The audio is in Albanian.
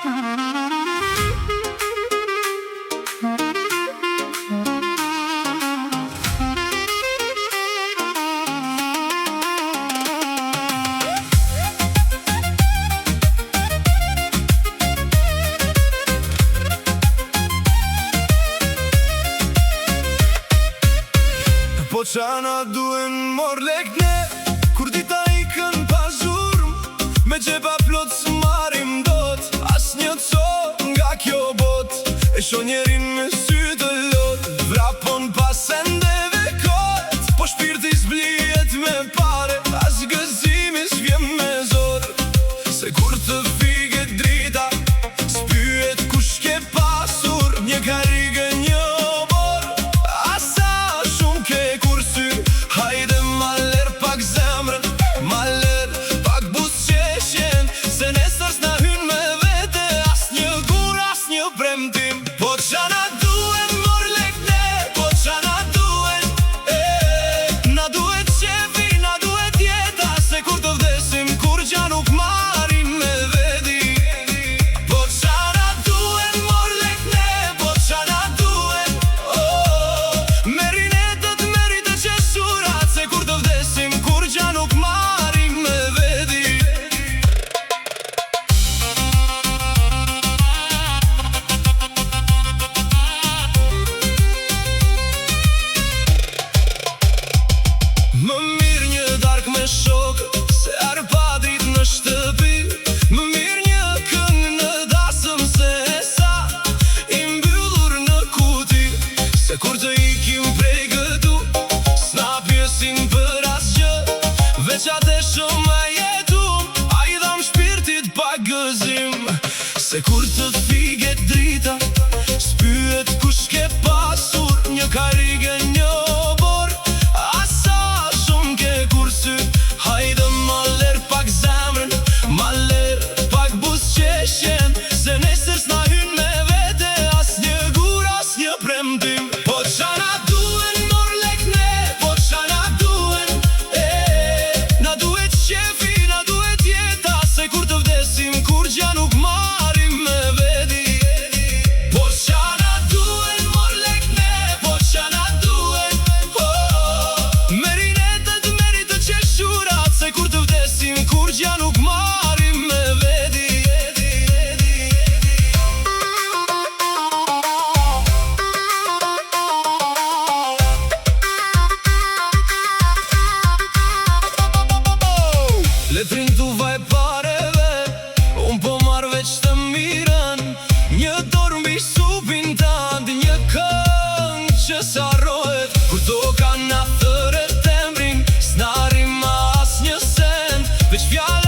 Po qana duen mor lekne, kur dita ikën pa zhurm, me gjepa plot s'marim dot, as një co nga kjo bot. E sho njerin me sy të lot, vrapon pas endeve kot, po shpirti s'blijet me pare, as gëzimi s'vjen me zor. Se kur të figet drita, s'pyet kush ke pasur, një karige një obor, asa shumë ke kursy. Hajde maler pak zemrën, maler pak busqeshjen, se nesër s'na hyn me vete, as një gur, as një premtim. Po qana duen mor lekne, po qana duen, na duhet qefi, na duhet jeta, se kur të vdesim kur gja nuk marim me vedi. Po qana duen mor lekne, po qana duen, merinetet, merite qeshurat, se kur të vdesim kur gja nuk marim me vedi. Më mirë një dark me shok, se arpa drit në shtëpi. Më mirë një këngë në dasëm, se sa i mbyllur në kuti. Se kur të ikim prej këtu, s'na pjesin për asgjë, veç atë shumë e jetum, a i dham shpirtit pa gëzim. Se kur të figet drita, s'pyet kush ke pasur, një karige një obor, asa shumë ke kursy. Hajde maler pak zemrën, maler pak busqeshjen, se nesër s'na hyn me vete, as një gur, as një premtim. Po qana duen mor lekne, po qana duen, na duhet qefi, na duhet jeta, se kur të vdesim kur gja nuk marim me vedi. Po qana duen mor lekne, po qana duen, merinetet, merite qeshurat, se kur të vdesim kur gja nuk marim me vedi. Letrin tu vaj pareve, unë po marrë veç të mirën, një dorë mbi supin tant, një këngë që s'harrohet, kur toka na thëret tembrin, s'na rrim as një send, veç fjallë